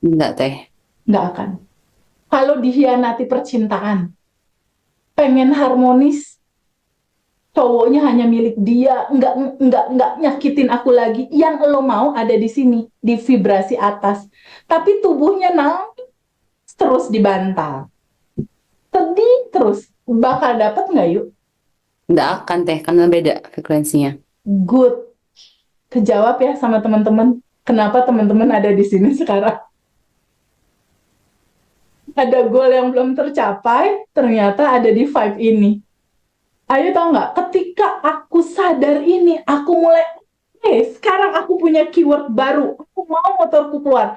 Enggak, Teh. Nggak akan. Kalau dihianati percintaan, pengen harmonis, cowoknya hanya milik dia, nggak nyakitin aku lagi. Yang lo mau ada di sini, di vibrasi atas. Tapi tubuhnya nangis terus di bantal. Sedih terus. Bakal dapat nggak yuk? Enggak akan, Teh, karena beda frekuensinya. Good. Kejawab ya sama teman-teman. Kenapa teman-teman ada di sini sekarang? Ada goal yang belum tercapai, ternyata ada di vibe ini. Ayo tau nggak, ketika aku sadar ini, aku mulai, sekarang aku punya keyword baru, aku mau motorku keluar.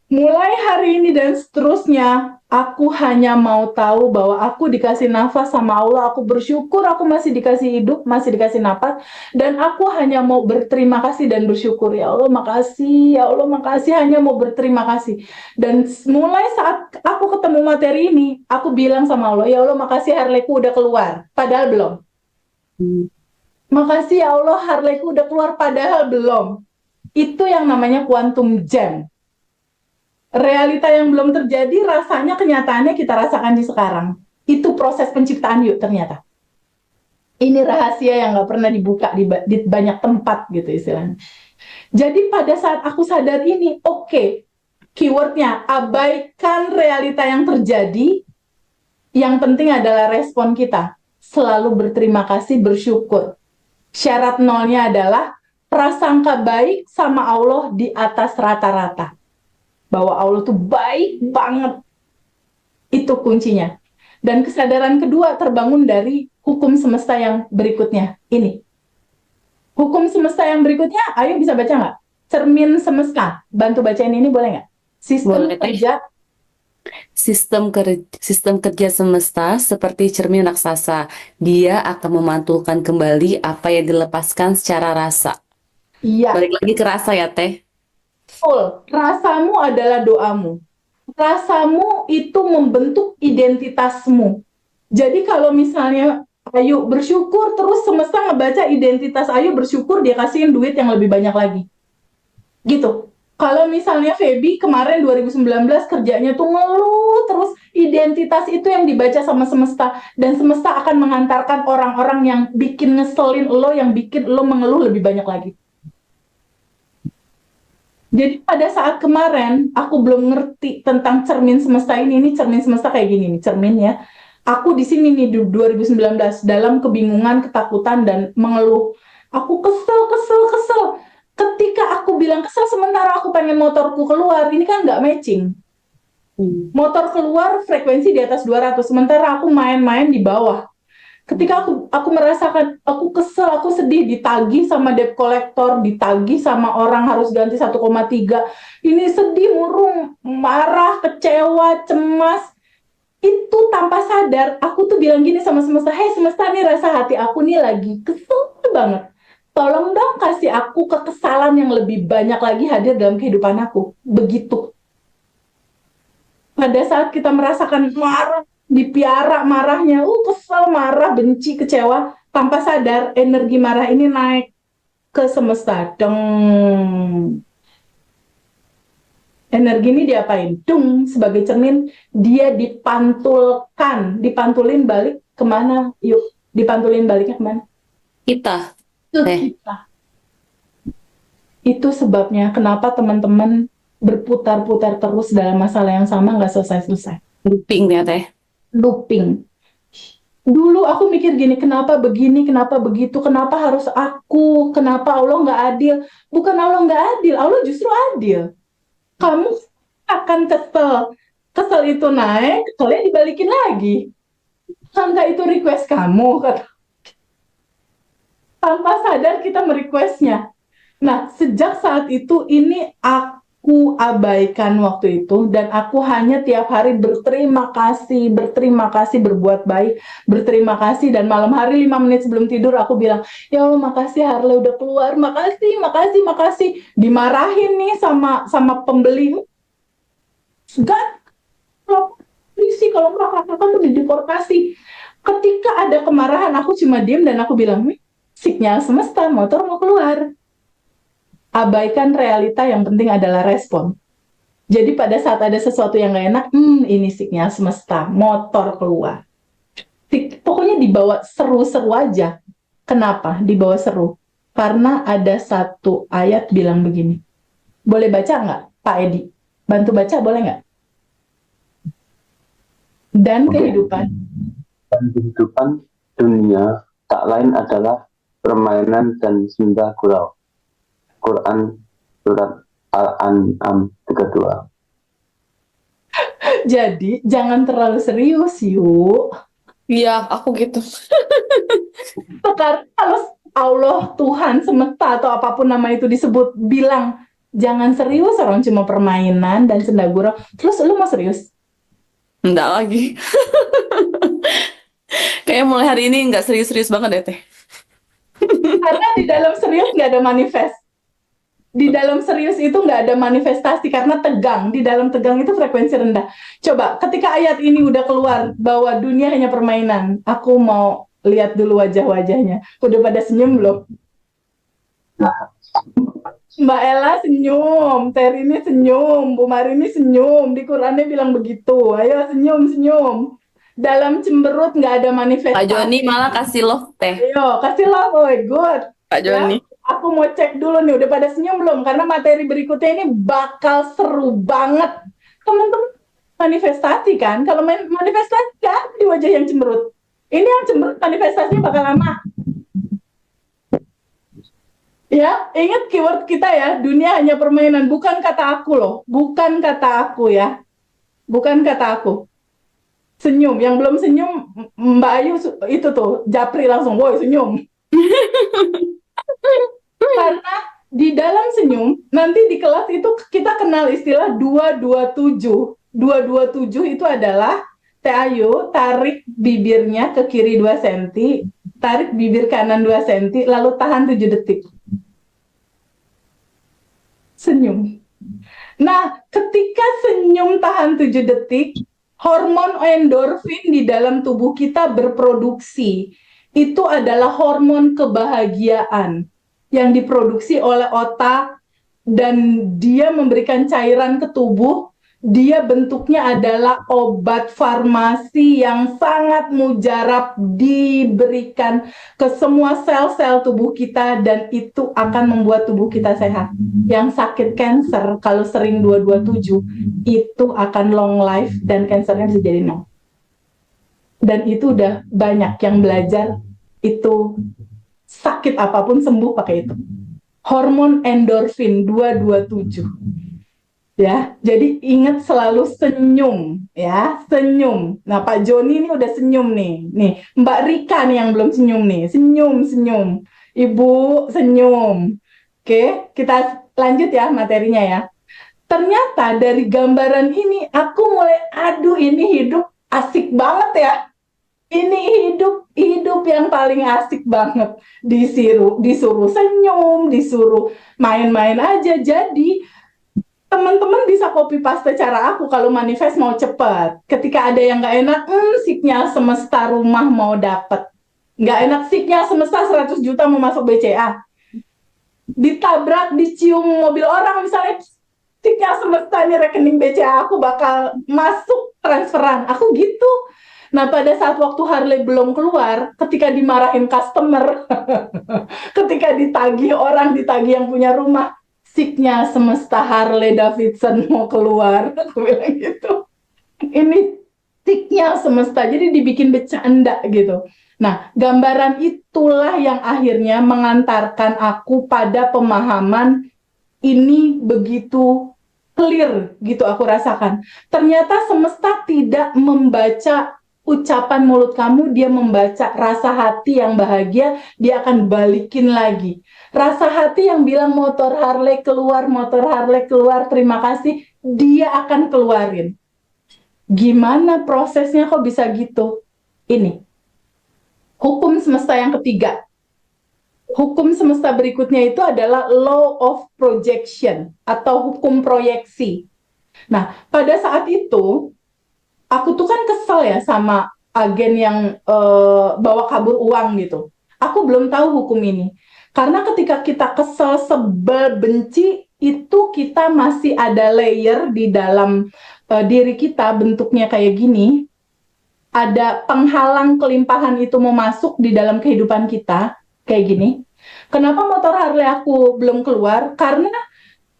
Mulai hari ini dan seterusnya, aku hanya mau tahu bahwa aku dikasih nafas sama Allah, aku bersyukur aku masih dikasih hidup, masih dikasih nafas, dan aku hanya mau berterima kasih dan bersyukur. Ya Allah makasih, ya Allah makasih, hanya mau berterima kasih. Dan mulai saat aku ketemu materi ini, aku bilang sama Allah, ya Allah makasih Harleyku udah keluar, padahal belum. Hmm. Makasih ya Allah Harleyku udah keluar, padahal belum. Itu yang namanya quantum jam. Realita yang belum terjadi, rasanya kenyataannya kita rasakan di sekarang. Itu proses penciptaan yuk ternyata. Ini rahasia yang nggak pernah dibuka di banyak tempat gitu istilahnya. Jadi pada saat aku sadar ini, oke, keywordnya abaikan realita yang terjadi, yang penting adalah respon kita. Selalu berterima kasih, bersyukur. Syarat nolnya adalah prasangka baik sama Allah di atas rata-rata. Bahwa Allah tuh baik banget. Itu kuncinya. Dan kesadaran kedua terbangun dari hukum semesta yang berikutnya. Ini. Hukum semesta yang berikutnya, ayo bisa baca nggak? Cermin semesta. Bantu bacain ini boleh nggak? Sistem Boleh, Teh. kerja. Sistem kerja semesta seperti cermin raksasa. Dia akan memantulkan kembali apa yang dilepaskan secara rasa. Iya, Balik lagi ke rasa ya, Teh. full. Rasamu adalah doamu. Rasamu itu membentuk identitasmu. Jadi kalau misalnya Ayu bersyukur, terus semesta ngebaca identitas Ayu bersyukur, dia kasihin duit yang lebih banyak lagi. Gitu. Kalau misalnya Feby kemarin 2019 kerjanya tuh ngeluh terus, identitas itu yang dibaca sama semesta, dan semesta akan mengantarkan orang-orang yang bikin ngeselin lo, yang bikin lo mengeluh lebih banyak lagi. Jadi pada saat kemarin aku belum ngerti tentang cermin semesta ini cermin semesta kayak gini nih cerminnya. Aku di sini nih di 2019 dalam kebingungan, ketakutan dan mengeluh. Aku kesel. Ketika aku bilang kesel sementara aku pengen motorku keluar, ini kan nggak matching. Motor keluar frekuensi di atas 200, sementara aku main-main di bawah. Ketika aku merasakan, aku kesel, aku sedih, ditagih sama debt collector, ditagih sama orang harus ganti 1,3. Ini sedih, murung, marah, kecewa, cemas. Itu tanpa sadar, aku tuh bilang gini sama semesta, hey semesta, nih rasa hati aku nih lagi kesel banget. Tolong dong kasih aku kekesalan yang lebih banyak lagi hadir dalam kehidupan aku. Begitu. Pada saat kita merasakan marah, dipiara marahnya, kesel, marah, benci, kecewa, tanpa sadar energi marah ini naik ke semesta. Deng. Energi ini diapain? Dung, sebagai cermin, dia dipantulin balik kemana? Yuk, dipantulin baliknya kemana? Kita, Ke Teh. kita. Itu sebabnya kenapa teman-teman berputar-putar terus dalam masalah yang sama, nggak selesai-selesai. Looping ya, Teh. Looping. Dulu aku mikir gini, kenapa begini, kenapa begitu, kenapa harus aku, kenapa Allah nggak adil? Bukan Allah nggak adil, Allah justru adil. Kamu akan kesel. Kesel itu naik, keselnya dibalikin lagi. Sangka itu request kamu, kata. Tanpa sadar kita merequestnya. Nah, sejak saat itu ini aku abaikan waktu itu, dan aku hanya tiap hari berterima kasih, berbuat baik, berterima kasih, dan malam hari 5 menit sebelum tidur aku bilang, ya Allah makasih Harley udah keluar, makasih. Dimarahin nih sama pembeli. Gak, polisi kalau kakak kamu dideportasi. Ketika ada kemarahan aku cuma diem dan aku bilang, sinyal semesta, motor mau keluar. Abaikan realita, yang penting adalah respon. Jadi pada saat ada sesuatu yang nggak enak, ini sinyal semesta, motor keluar. Pokoknya dibawa seru-seru aja. Kenapa dibawa seru? Karena ada satu ayat bilang begini. Boleh baca nggak, Pak Edi? Bantu baca boleh nggak? Dan Oke. kehidupan. Dan kehidupan dunia tak lain adalah permainan dan senda gurau. Quran surat Al-An'am 32. Jadi jangan terlalu serius yuk. Iya, aku gitu. Kalau Allah, Tuhan, semesta atau apapun nama itu disebut bilang jangan serius, orang cuma permainan dan senda gurau. Terus lu mau serius? Enggak lagi. Kayak mulai hari ini nggak serius-serius banget deh, Teh. Karena di dalam serius nggak ada manifest. Di dalam serius itu nggak ada manifestasi karena tegang. Di dalam tegang itu frekuensi rendah. Coba ketika ayat ini udah keluar bahwa dunia hanya permainan, aku mau lihat dulu wajah-wajahnya. Udah pada senyum belum? Mbak Ella senyum, Terini senyum, Bu Marini senyum. Di Qurannya bilang begitu. Ayo senyum-senyum. Dalam cemberut nggak ada Kak manifestasi. Joni malah kasih love, Teh. Ayo, kasih love, oh good. Kak Ya, Joni. aku mau cek dulu nih, udah pada senyum belum? Karena materi berikutnya ini bakal seru banget. Teman-teman manifestasi kan? Kalau manifestasi kan di wajah yang cemberut. Ini yang cemberut manifestasinya bakal lama. Ya, ingat keyword kita ya, dunia hanya permainan. Bukan kata aku loh, bukan kata aku ya. Bukan kata aku. Senyum, yang belum senyum Mbak Ayu itu tuh, japri langsung, woi senyum. Karena di dalam senyum, nanti di kelas itu kita kenal istilah 227. 227 itu adalah Teh Ayu tarik bibirnya ke kiri 2 cm, tarik bibir kanan 2 cm, lalu tahan 7 detik. Senyum. Nah, ketika senyum tahan 7 detik, hormon endorfin di dalam tubuh kita berproduksi. Itu adalah hormon kebahagiaan yang diproduksi oleh otak dan dia memberikan cairan ke tubuh. Dia bentuknya adalah obat farmasi yang sangat mujarab diberikan ke semua sel-sel tubuh kita dan itu akan membuat tubuh kita sehat. Yang sakit kanker kalau sering 227 itu akan long life dan kankernya bisa jadi 0. Dan itu udah banyak yang belajar itu sakit apapun sembuh pakai itu. Hormon endorfin 227. Ya, jadi ingat selalu senyum, ya, senyum. Nah, Pak Joni ini udah senyum nih. Nih, Mbak Rika nih yang belum senyum nih. Senyum. Ibu senyum. Oke, kita lanjut ya materinya ya. Ternyata dari gambaran ini aku mulai, aduh ini hidup asik banget ya. Ini hidup yang paling asik banget. Disuruh senyum, disuruh main-main aja. Jadi teman-teman bisa copy paste cara aku kalau manifest mau cepat. Ketika ada yang nggak enak, sinyal semesta rumah mau dapet. Nggak enak sinyal semesta 100 juta mau masuk BCA. Ditabrak, dicium mobil orang misalnya, sinyal semesta ini rekening BCA aku bakal masuk transferan. Aku gitu. Nah pada saat waktu Harley belum keluar, ketika dimarahin customer, ketika ditagih orang, ditagih yang punya rumah, sinyal semesta Harley Davidson mau keluar, aku bilang gitu. Ini sinyal semesta, jadi dibikin bercanda gitu. Nah, gambaran itulah yang akhirnya mengantarkan aku pada pemahaman ini begitu clear gitu aku rasakan. Ternyata semesta tidak membaca ucapan mulut kamu, dia membaca rasa hati yang bahagia, dia akan balikin lagi. Rasa hati yang bilang motor Harley keluar, terima kasih, dia akan keluarin. Gimana prosesnya kok bisa gitu? Ini, hukum semesta yang ketiga. Hukum semesta berikutnya itu adalah law of projection atau hukum proyeksi. Nah, pada saat itu, aku tuh kan kesel ya sama agen yang bawa kabur uang gitu. Aku belum tahu hukum ini. Karena ketika kita kesel, sebel, benci, itu kita masih ada layer di dalam diri kita bentuknya kayak gini, ada penghalang kelimpahan itu mau masuk di dalam kehidupan kita kayak gini. Kenapa motor Harley aku belum keluar? Karena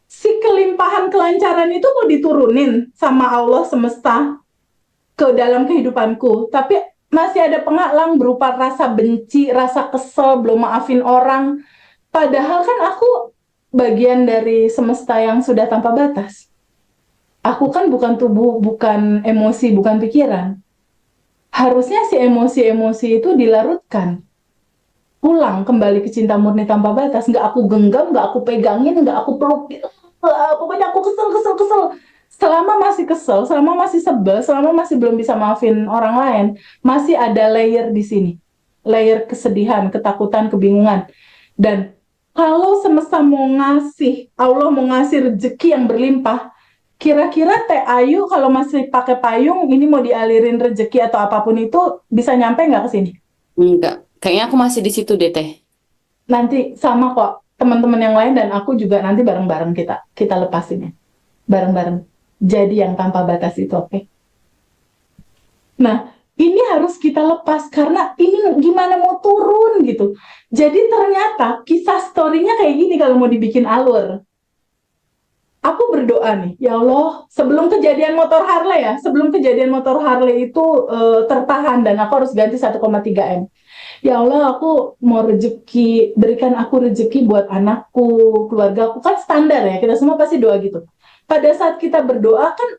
si kelimpahan kelancaran itu mau diturunin sama Allah semesta ke dalam kehidupanku, tapi masih ada penghalang berupa rasa benci, rasa kesel, belum maafin orang. Padahal kan aku bagian dari semesta yang sudah tanpa batas. Aku kan bukan tubuh, bukan emosi, bukan pikiran. Harusnya si emosi-emosi itu dilarutkan. Pulang kembali ke cinta murni tanpa batas. Nggak aku genggam, nggak aku pegangin, nggak aku peluk. Pokoknya aku kesel. Selama masih kesel, selama masih sebel, selama masih belum bisa maafin orang lain, masih ada layer di sini. Layer kesedihan, ketakutan, kebingungan. Dan kalau semesta mau ngasih, Allah mau ngasih rezeki yang berlimpah, kira-kira Teh Ayu kalau masih pakai payung, ini mau dialirin rezeki atau apapun itu, bisa nyampe nggak ke sini? Enggak. Kayaknya aku masih di situ deh, Teh. Nanti sama kok teman-teman yang lain dan aku juga nanti bareng-bareng kita lepasinnya. Bareng-bareng. Jadi yang tanpa batas itu, oke? Nah, ini harus kita lepas karena ini gimana mau turun gitu. Jadi ternyata kisah story-nya kayak gini kalau mau dibikin alur. Aku berdoa nih, ya Allah, sebelum kejadian motor Harley sebelum kejadian motor Harley itu tertahan dan aku harus ganti 1,3 M. Ya Allah, aku mau rezeki, berikan aku rezeki buat anakku, keluarga aku, kan standar ya, kita semua pasti doa gitu. Pada saat kita berdoa kan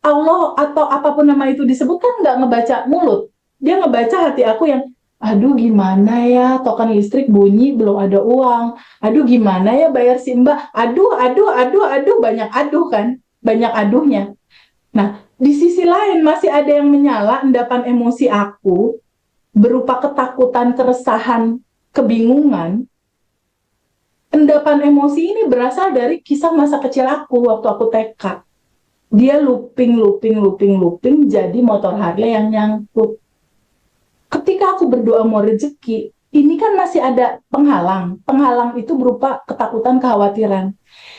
Allah atau apapun nama itu disebut kan nggak ngebaca mulut. Dia ngebaca hati aku yang, aduh gimana ya, token listrik bunyi, belum ada uang. Aduh gimana ya bayar si mbak. Aduh, banyak aduh kan. Banyak aduhnya. Nah, di sisi lain masih ada yang menyala endapan emosi aku, berupa ketakutan, keresahan, kebingungan. Endapan emosi ini berasal dari kisah masa kecil aku waktu aku TK. Dia looping jadi motor Harley yang nyangkut. Ketika aku berdoa mau rezeki, ini kan masih ada penghalang. Penghalang itu berupa ketakutan, kekhawatiran.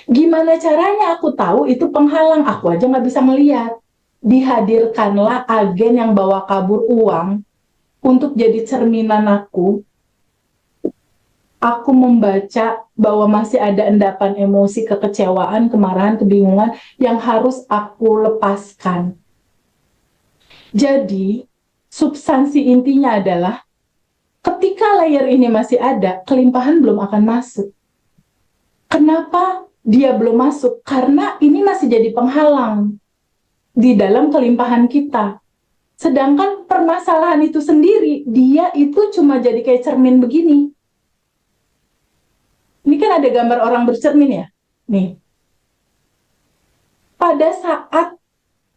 Gimana caranya aku tahu itu penghalang? Aku aja nggak bisa melihat. Dihadirkanlah agen yang bawa kabur uang untuk jadi cerminan aku. Aku membaca bahwa masih ada endapan emosi, kekecewaan, kemarahan, kebingungan yang harus aku lepaskan. Jadi, substansi intinya adalah ketika layer ini masih ada, kelimpahan belum akan masuk. Kenapa dia belum masuk? Karena ini masih jadi penghalang di dalam kelimpahan kita. Sedangkan permasalahan itu sendiri, dia itu cuma jadi kayak cermin begini. Ini kan ada gambar orang bercermin ya. Nih. Pada saat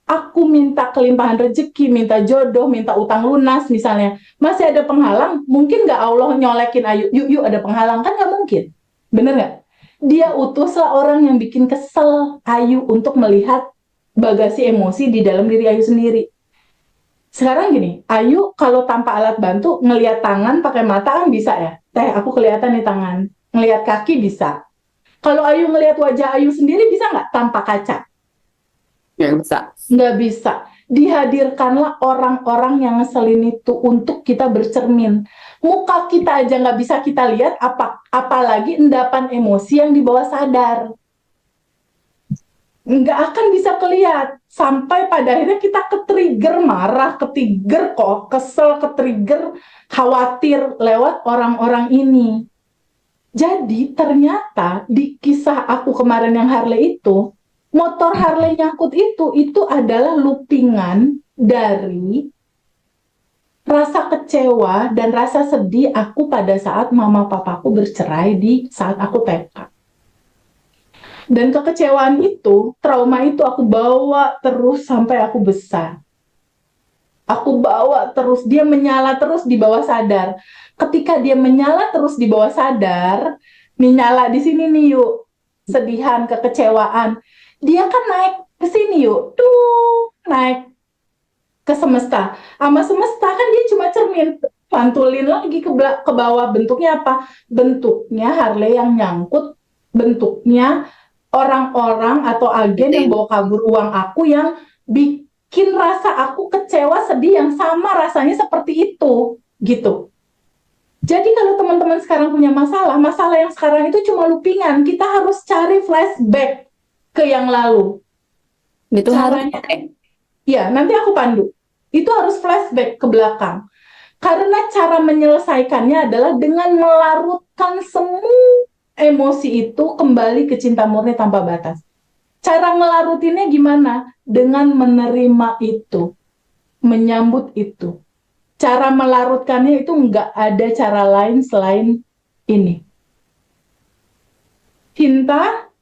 aku minta kelimpahan rezeki, minta jodoh, minta utang lunas misalnya, masih ada penghalang, mungkin nggak Allah nyolekin Ayu, yuk ada penghalang, kan nggak mungkin. Bener nggak? Dia utuslah orang yang bikin kesel Ayu untuk melihat bagasi emosi di dalam diri Ayu sendiri. Sekarang gini, Ayu kalau tanpa alat bantu, ngelihat tangan pakai mata kan bisa ya. Teh, aku kelihatan nih tangan. Ngelihat kaki bisa. Kalau Ayu ngelihat wajah Ayu sendiri bisa nggak tanpa kaca? Nggak bisa. Nggak bisa. Dihadirkanlah orang-orang yang ngeselin itu untuk kita bercermin. Muka kita aja nggak bisa kita lihat, apalagi endapan emosi yang di bawah sadar. Nggak akan bisa kelihat. Sampai pada akhirnya kita ke-trigger marah, ke-trigger kok, kesel, ke-trigger khawatir lewat orang-orang ini. Jadi ternyata di kisah aku kemarin yang Harley itu, motor Harley nyangkut itu adalah loopingan dari rasa kecewa dan rasa sedih aku pada saat mama papaku bercerai di saat aku TK. Dan kekecewaan itu, trauma itu aku bawa terus sampai aku besar. Aku bawa terus, dia menyala terus di bawah sadar. Ketika dia menyala terus di bawah sadar, nih nyala di sini nih yuk, sedihan, kekecewaan. Dia kan naik ke sini yuk, tuh naik ke semesta. Sama semesta kan dia cuma cermin, pantulin lagi ke bawah. Bentuknya apa? Bentuknya Harley yang nyangkut, bentuknya orang-orang atau agen yang bawa kabur uang aku yang bikin rasa aku kecewa, sedih yang sama rasanya seperti itu, gitu. Jadi kalau teman-teman sekarang punya masalah, masalah yang sekarang itu cuma loopingan. Kita harus cari flashback ke yang lalu. Itu harus Caranya, ya nanti aku pandu. Itu harus flashback ke belakang. Karena cara menyelesaikannya adalah dengan melarutkan semua emosi itu kembali ke cinta murni tanpa batas. Cara ngelarutinnya gimana? Dengan menerima itu, menyambut itu. Cara melarutkannya itu nggak ada cara lain selain ini. Cinta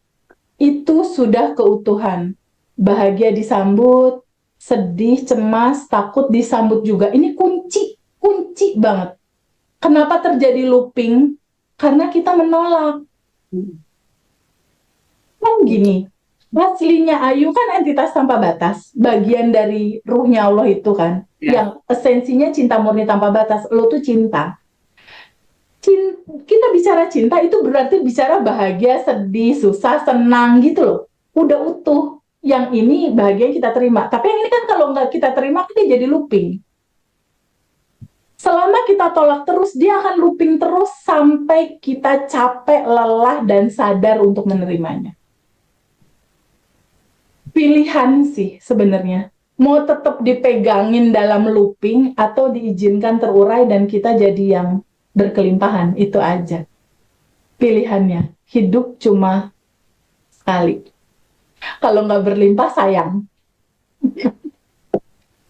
itu sudah keutuhan. Bahagia disambut, sedih, cemas, takut disambut juga. Ini kunci banget. Kenapa terjadi looping? Karena kita menolak. Kan gini, aslinya Ayu kan entitas tanpa batas, bagian dari ruhnya Allah itu kan, yang esensinya cinta murni tanpa batas. Lo tuh cinta. Kita bicara cinta itu berarti bicara bahagia, sedih, susah, senang gitu loh. Udah utuh. Yang ini bahagia kita terima. Tapi yang ini kan kalau nggak kita terima, dia jadi looping. Selama kita tolak terus, dia akan looping terus sampai kita capek, lelah, dan sadar untuk menerimanya. Pilihan sih sebenarnya. Mau tetap dipegangin dalam looping atau diizinkan terurai dan kita jadi yang berkelimpahan, itu aja pilihannya. Hidup cuma sekali. Kalau nggak berlimpah sayang.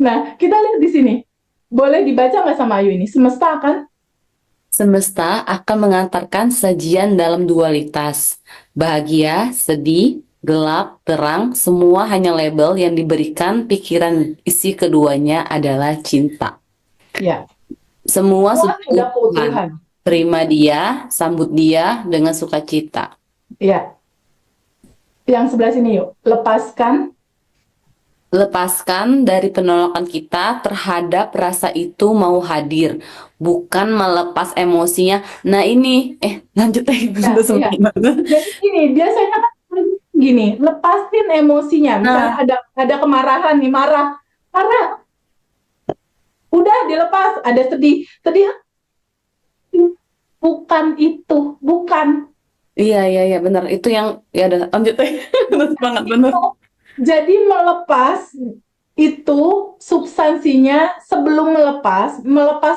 Nah, kita lihat di sini. Boleh dibaca nggak sama Ayu ini? Semesta akan mengantarkan sajian dalam dualitas. Bahagia, sedih, gelap, terang, semua hanya label yang diberikan pikiran. Isi keduanya adalah cinta. ya. Semua sudah Sudah keutuhan. keutuhan. Terima dia, sambut dia dengan sukacita. Ya. Yang sebelah sini yuk. Lepaskan dari penolakan kita terhadap rasa itu mau hadir, bukan melepas emosinya. Nah ini, lanjut Ya, iya. Jadi gini, biasanya kan gini, lepasin emosinya. Misalnya ada kemarahan nih, marah. Udah dilepas, ada sedih. Sedih bukan itu, bukan. Iya, benar. Itu yang, ya udah, lanjut. Benar banget, benar. Jadi melepas itu substansinya sebelum melepas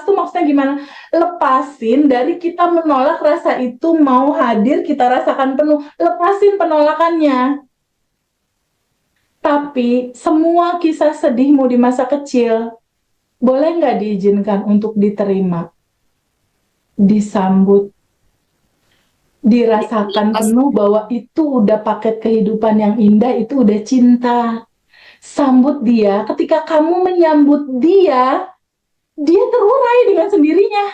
tuh maksudnya gimana? Lepasin dari kita menolak rasa itu mau hadir, kita rasakan penuh. Lepasin penolakannya. Tapi semua kisah sedihmu di masa kecil, boleh nggak diizinkan untuk diterima, disambut, dirasakan penuh bahwa itu udah paket kehidupan yang indah, itu udah cinta. Sambut dia, ketika kamu menyambut dia terurai dengan sendirinya.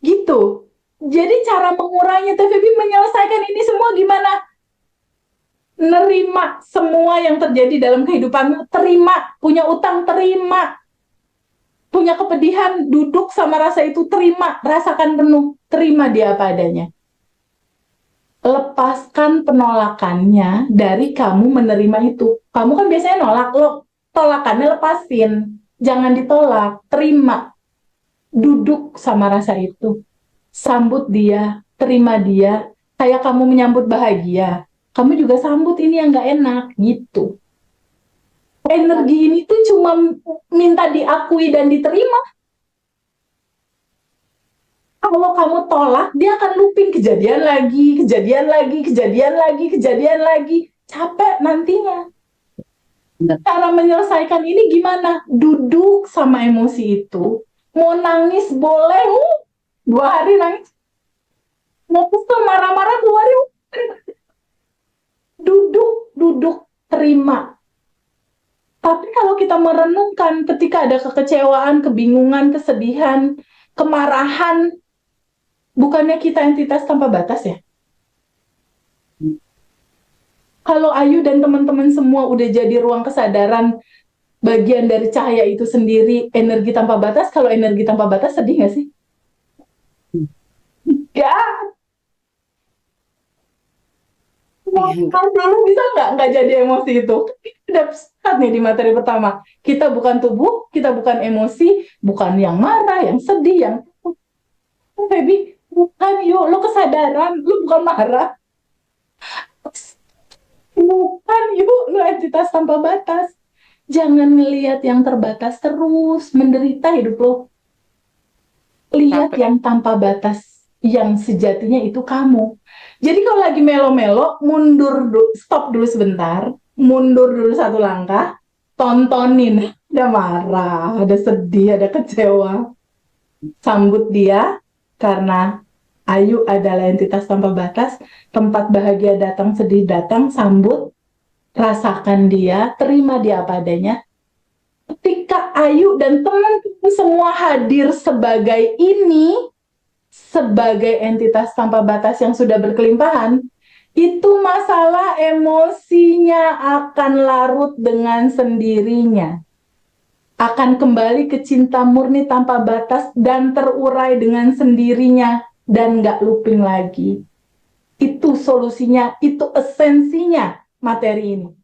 Gitu. Jadi cara mengurainya TVB menyelesaikan ini semua gimana? Nerima semua yang terjadi dalam kehidupanmu, terima. Punya utang, terima. Punya kepedihan, duduk sama rasa itu, terima. Rasakan penuh, terima dia apa adanya. Lepaskan penolakannya dari kamu menerima itu. Kamu kan biasanya nolak, lo tolakannya lepasin. Jangan ditolak, terima. Duduk sama rasa itu. Sambut dia, terima dia. Kayak kamu menyambut bahagia. Kamu juga sambut ini yang gak enak, gitu. Energi ini tuh cuma minta diakui dan diterima. Kalau kamu tolak, dia akan looping kejadian lagi. Capek nantinya. Cara menyelesaikan ini gimana? Duduk sama emosi itu. Mau nangis boleh, 2 hari nangis. Mau kesel marah-marah 2 hari. Duduk, terima. Tapi kalau kita merenungkan ketika ada kekecewaan, kebingungan, kesedihan, kemarahan, bukannya kita entitas tanpa batas ya? Kalau Ayu dan teman-teman semua udah jadi ruang kesadaran, bagian dari cahaya itu sendiri, energi tanpa batas, kalau energi tanpa batas sedih nggak sih? Ya. Kan dulu bisa nggak jadi emosi itu? Udah sepakat nih di materi pertama. Kita bukan tubuh, kita bukan emosi, bukan yang marah, yang sedih, yang baby, bukan yuk, lo kesadaran, lo bukan marah, bukan yuk, lo entitas tanpa batas. Jangan melihat yang terbatas terus, menderita hidup lo. Lihat Capek. yang tanpa batas, yang sejatinya itu kamu. Jadi kalau lagi melo-melo, stop dulu sebentar, mundur dulu satu langkah, tontonin, ada marah, ada sedih, ada kecewa, sambut dia, karena Ayu adalah entitas tanpa batas, tempat bahagia datang, sedih datang, sambut, rasakan dia, terima dia apa adanya. Ketika Ayu dan teman-teman semua hadir sebagai ini, sebagai entitas tanpa batas yang sudah berkelimpahan, itu masalah emosinya akan larut dengan sendirinya. Akan kembali ke cinta murni tanpa batas dan terurai dengan sendirinya dan nggak looping lagi. Itu solusinya, itu esensinya materi ini.